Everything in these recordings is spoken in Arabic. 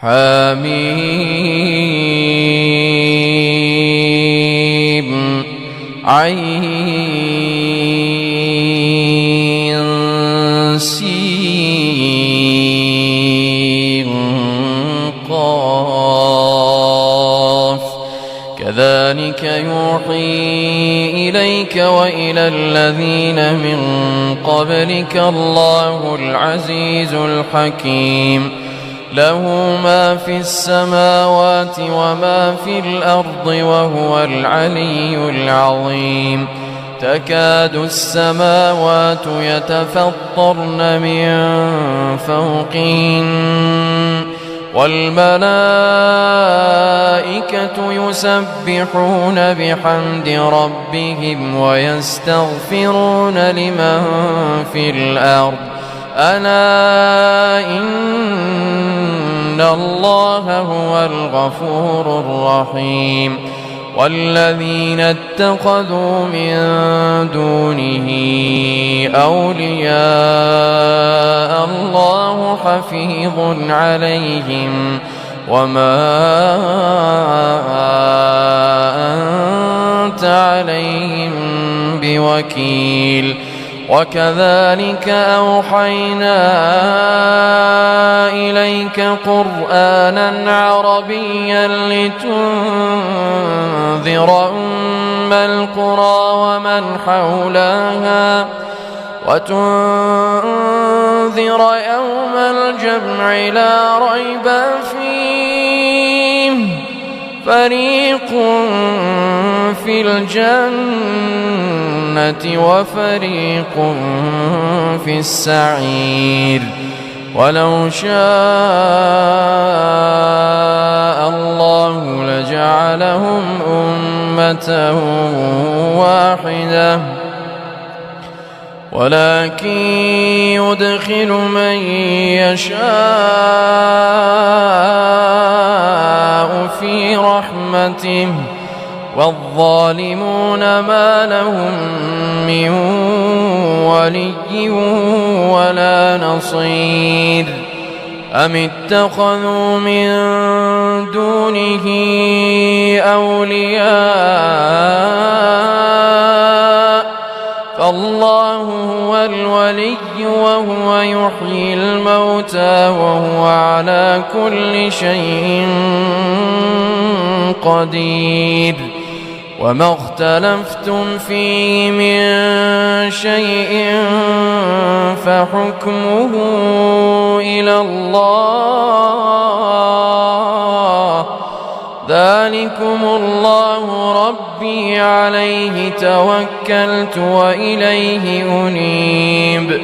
حميم عين سين قاف كذلك يوحي إليك وإلى الذين من قبلك الله العزيز الحكيم له ما في السماوات وما في الأرض وهو العلي العظيم تكاد السماوات يتفطرن من فوقهن والملائكة يسبحون بحمد ربهم ويستغفرون لمن في الأرض ألا إن الله هو الغفور الرحيم والذين اتخذوا من دونه أولياء الله حفيظ عليهم وما أنت عليهم بوكيل وكذلك أوحينا إليك قرآنا عربيا لتنذر أم القرى ومن حولها وتنذر يوم الجمع لا ريب فيه فريق في الجنة وفريق في السعير ولو شاء الله لجعلهم أمة واحدة ولكن يدخل من يشاء في رحمته والظالمون ما لهم من ولي ولا نصير أم اتخذوا من دونه أولياء فالله هو الولي وهو يحيي الموتى وهو على كل شيء قدير وما اختلفتم فيه من شيء فحكمه إلى الله ذلكم الله ربي عليه توكلت وإليه أنيب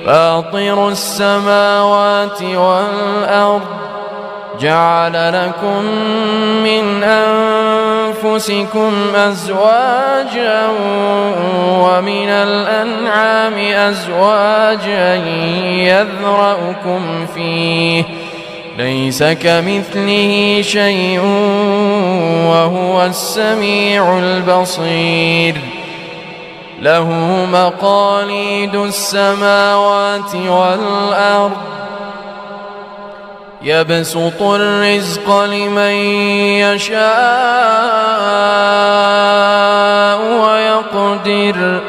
فاطر السماوات والأرض جعل لكم من أنفسكم أزواجا ومن الأنعام أزواجا يذرأكم فيه ليس كمثله شيء وهو السميع البصير له مقاليد السماوات والأرض يبسط الرزق لمن يشاء ويقدر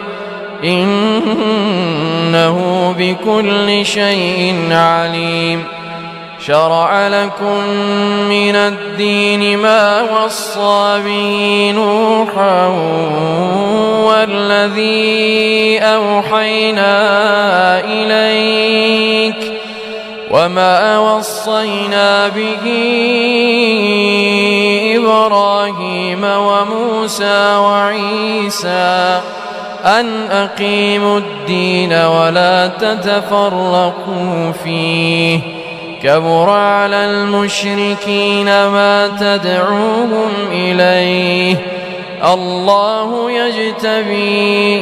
إنه بكل شيء عليم شرع لكم من الدين ما وصى به نوحا والذي أوحينا إليك وما وصينا به إبراهيم وموسى وعيسى أن أقيموا الدين ولا تتفرقوا فيه كبر على المشركين ما تدعوهم إليه الله يجتبي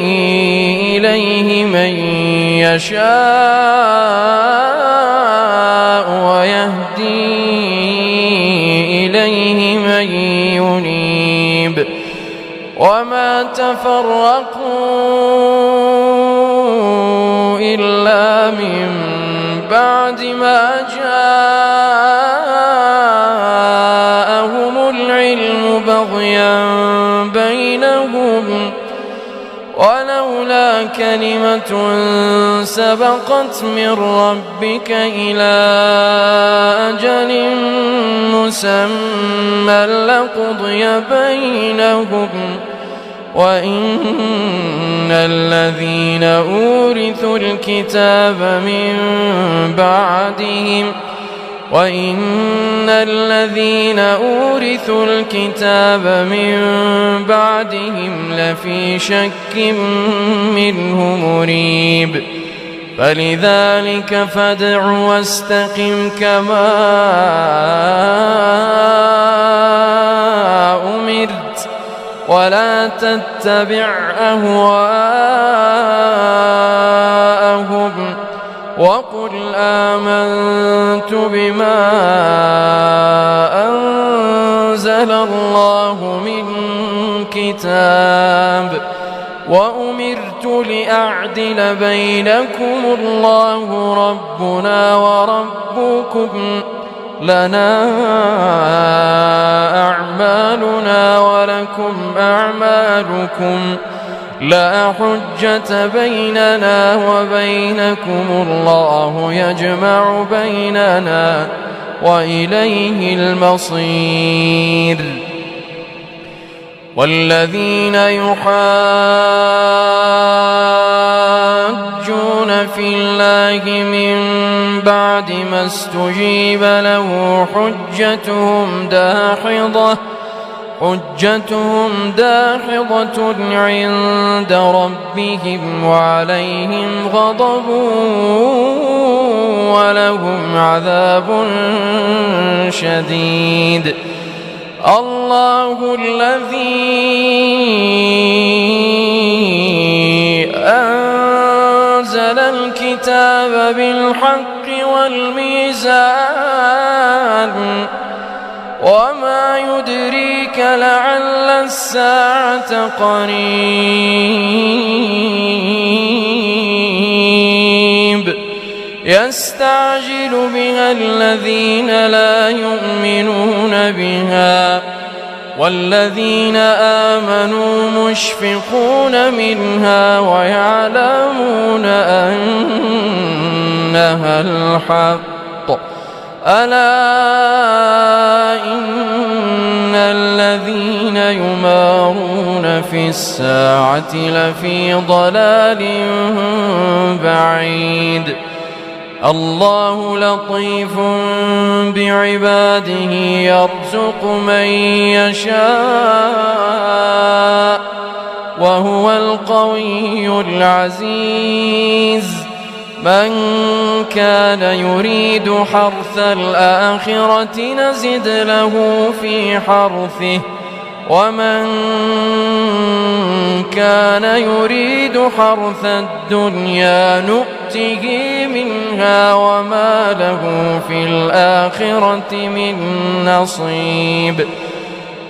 إليه من يشاء ويهدي إليه من ينيب وما تفرقوا إلا من بعد ما جاء كلمة سبقت من ربك إلى أجل مسمى لقضي بينهم وإن الذين أورثوا الكتاب من بعدهم لفي شك منه مريب فلذلك فادع واستقم كما أمرت ولا تتبع أهواءهم وقل آمنت بما أنزل الله من كتاب وأمرت لأعدل بينكم الله ربنا وربكم لنا أعمالنا ولكم أعمالكم لا حجة بيننا وبينكم الله يجمع بيننا وإليه المصير والذين يحاجون في الله من بعد ما استجيب له حجتهم داحضة عند ربهم وعليهم غضب ولهم عذاب شديد الله الذي أنزل الكتاب بالحق والميزان وما يدريك لعل الساعة قريب يستعجل بها الذين لا يؤمنون بها والذين آمنوا مشفقون منها ويعلمون أنها الحق ألا إن الذين يمارون في الساعة لفي ضلال بعيد الله لطيف بعباده يرزق من يشاء وهو القوي العزيز من كان يريد حرث الآخرة نزد له في حرثه ومن كان يريد حرث الدنيا نؤته منها وما له في الآخرة من نصيب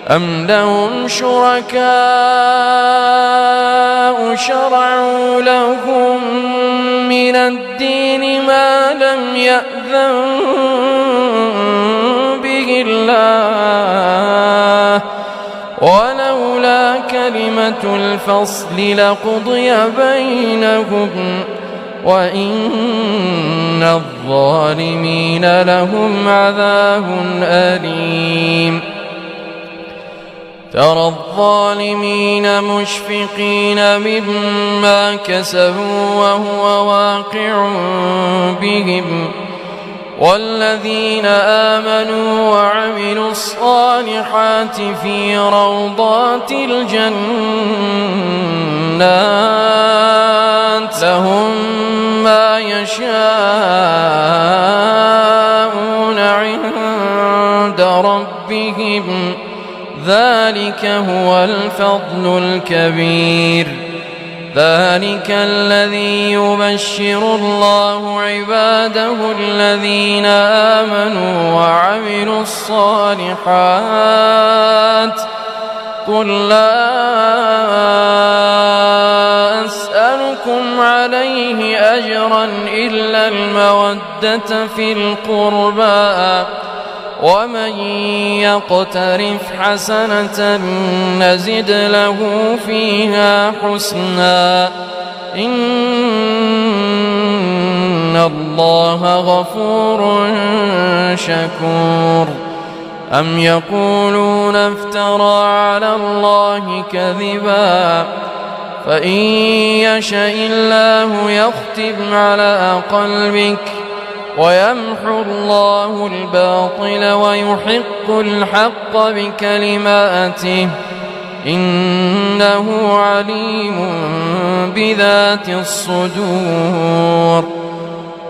أم لهم شركاء شرعوا لهم من الدين ما لم يأذن به الله ولولا كلمة الفصل لقضي بينهم وإن الظالمين لهم عذاب أليم ترى الظالمين مشفقين مما كسبوا وهو واقع بهم والذين آمنوا وعملوا الصالحات في روضات الجنات لهم ما يشاءون عند ربهم ذلك هو الفضل الكبير ذلك الذي يبشر الله عباده الذين آمنوا وعملوا الصالحات قل لا أسألكم عليه أجرا إلا المودة في القربى ومن يقترف حسنة نزد له فيها حسنا إن الله غفور شكور أم يقولون افترى على الله كذبا فإن يشاء الله يختم على قلبك ويمحو الله الباطل ويحق الحق بكلماته إنه عليم بذات الصدور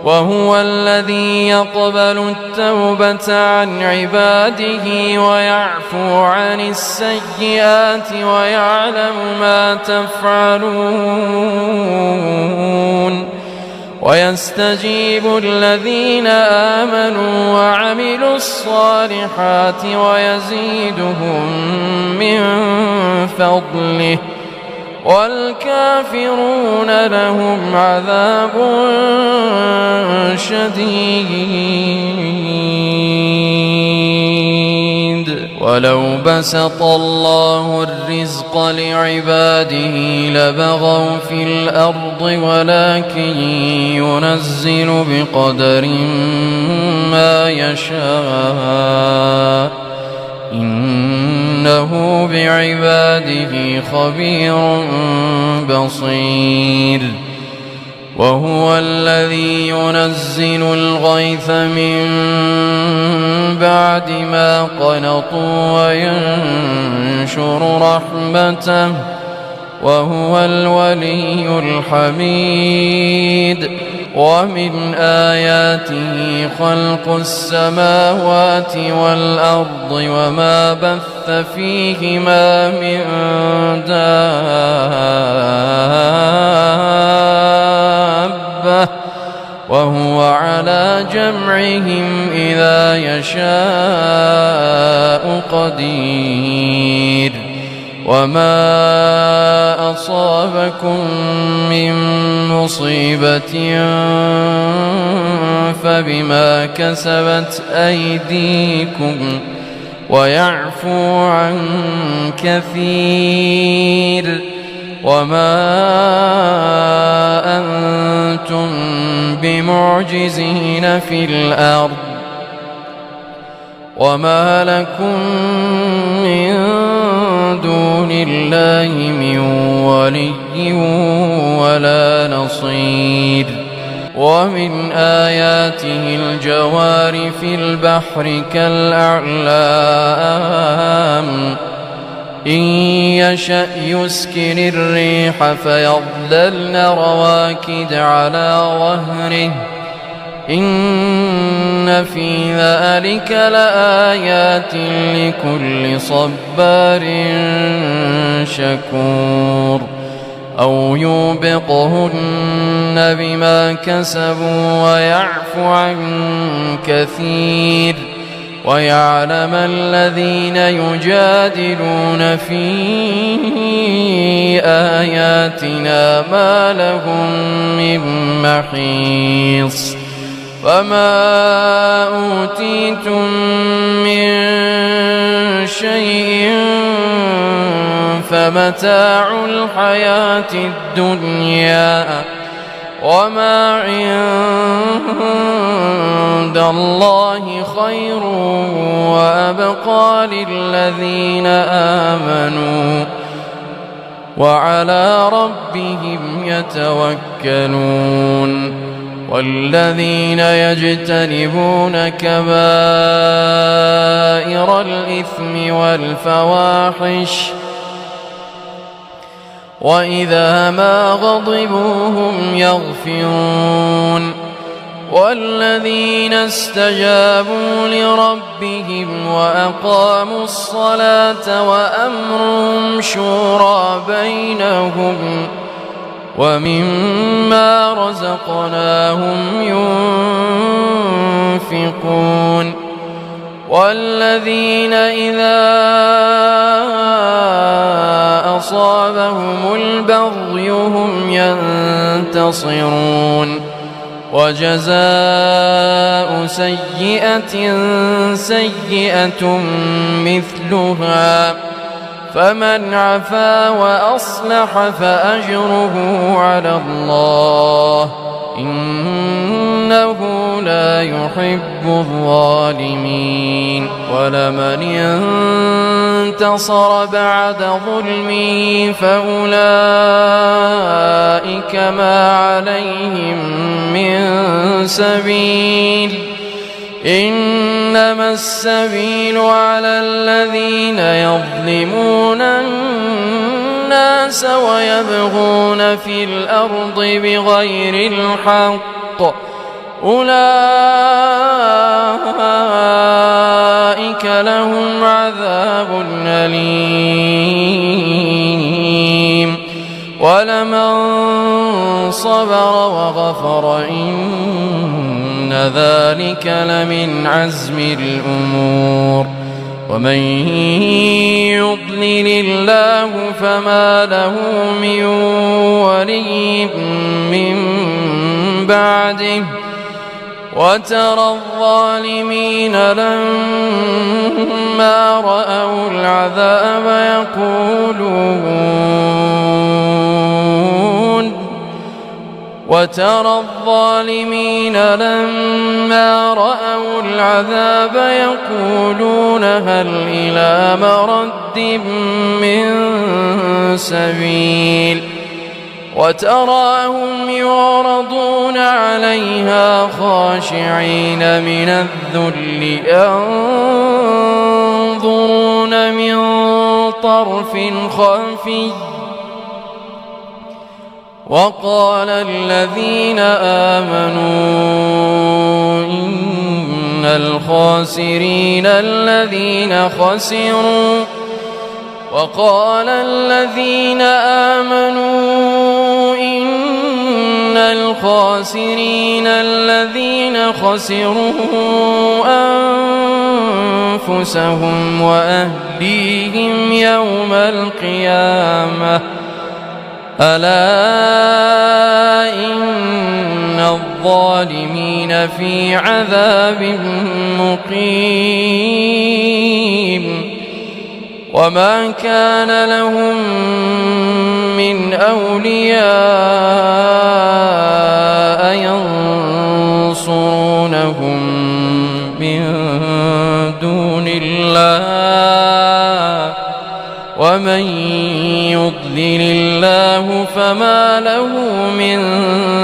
وهو الذي يقبل التوبة عن عباده ويعفو عن السيئات ويعلم ما تفعلون ويستجيب الذين آمنوا وعملوا الصالحات ويزيدهم من فضله والكافرون لهم عذاب شديد ولو بسط الله الرزق لعباده لبغوا في الأرض ولكن ينزل بقدر ما يشاء إنه بعباده خبير بصير وهو الذي ينزل الغيث من بعد ما قنطوا وينشر رحمته وهو الولي الحميد ومن آياته خلق السماوات والأرض وما بث فيهما من دابة وهو على جمعهم إذا يشاء قدير وما أصابكم من مصيبة فبما كسبت أيديكم ويعفو عن كثير وما أنتم بمعجزين في الأرض وما لكم من دون الله من ولي ولا نصير ومن آياته الجوار في البحر كالأعلام إن يشأ يسكن الريح فيظللن رواكد على ظهره إن في ذلك لآيات لكل صبار شكور أو يوبقهن بما كسبوا ويعفو عن كثير ويعلم الذين يجادلون في آياتنا ما لهم من محيص فما أوتيتم من شيء فمتاع الحياة الدنيا وما عند الله خير وأبقى للذين آمنوا وعلى ربهم يتوكلون والذين يجتنبون كبائر الإثم والفواحش وإذا ما غضبوا هم يغفرون والذين استجابوا لربهم وأقاموا الصلاة وأمرهم شورى بينهم ومما رزقناهم ينفقون والذين إذا أصابهم البغي هم ينتصرون وجزاء سيئة سيئة مثلها فمن عفا وأصلح فأجره على الله إنه لا يحب الظالمين. ولمن انتصر بعد ظلمه فأولئك ما عليهم من سبيل إنما السبيل على الذين يظلمون الناس ويبغون في الأرض بغير الحق أولئك لهم عذاب أليم. ولمن صبر وغفر إن ذلك لمن عزم الأمور. ومن يضلل الله فما له من ولي من بعده وترى الظالمين لما رأوا العذاب يقولون هل إلى مرد من سبيل وتراهم يعرضون عليها خاشعين من الذل ينظرون من طرف خفي. وقال الذين آمنوا إن الخاسرين الذين خسروا أنفسهم وأهليهم يوم القيامة ألا إن الظالمين في عذاب مقيم. وما كان لهم من أولياء ينصرونهم من دون الله ومن يضلل الله فما له من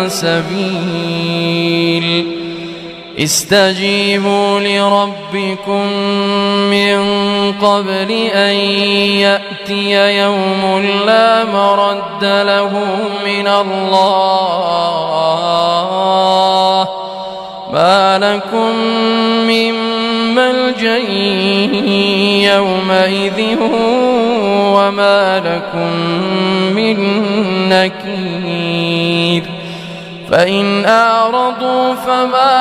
سبيل. استجيبوا لربكم من قبل أن يأتي يوم لا مرد له من الله ما لكم من ملجأ يومئذ وما لكم من نكير. فإن أعرضوا فما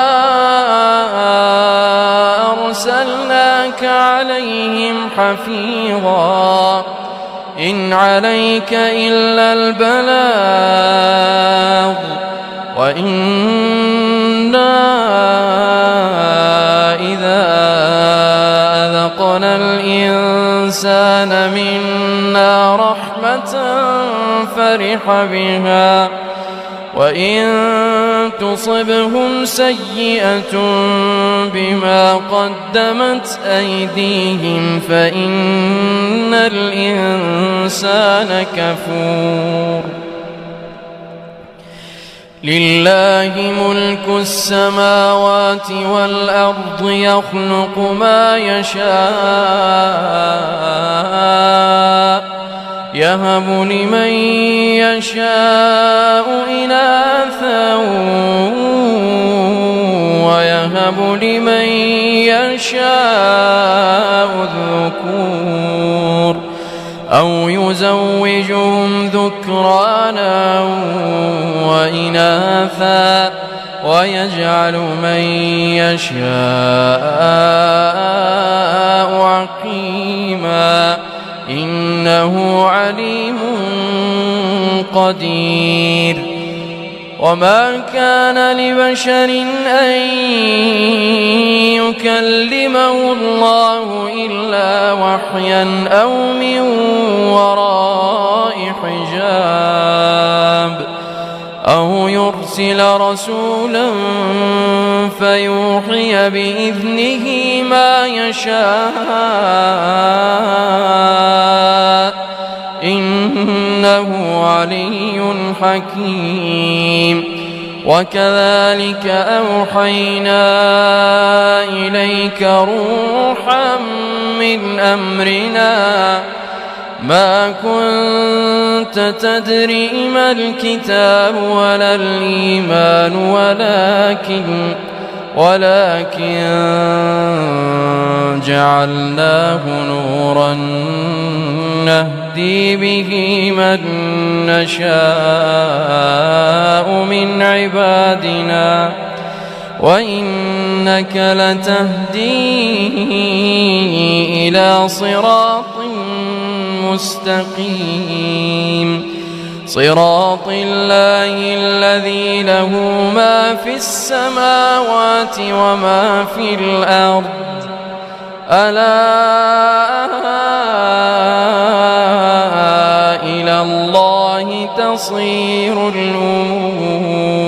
أرسلناك عليهم حفيظا إن عليك إلا البلاغ وإنا إذا أذقنا الإنسان منا رحمة فرح بها وإن تصبهم سيئة بما قدمت أيديهم فإن الإنسان كفور. لله ملك السماوات والأرض يخلق ما يشاء يهب لمن يشاء إناثا ويهب لمن يشاء الذكور أو يزوجهم ذكرانا وإناثا ويجعل من يشاء عقيما إنه عليم قدير. وما كان لبشر أن يكلمه الله إلا وحيا أو من وراء حجاب أو يرسل رسولا فيوحي بإذنه ما يشاء إنه علي حكيم. وكذلك أوحينا إليك روحا من أمرنا ما كنت تدري ما الكتاب ولا الإيمان ولكن جعلناه نورا نهدي به من نشاء من عبادنا وإنك لتهدي إلى صراط مستقيم صراط الله الذي له ما في السماوات وما في الأرض ألا إلى الله تصير الأمور.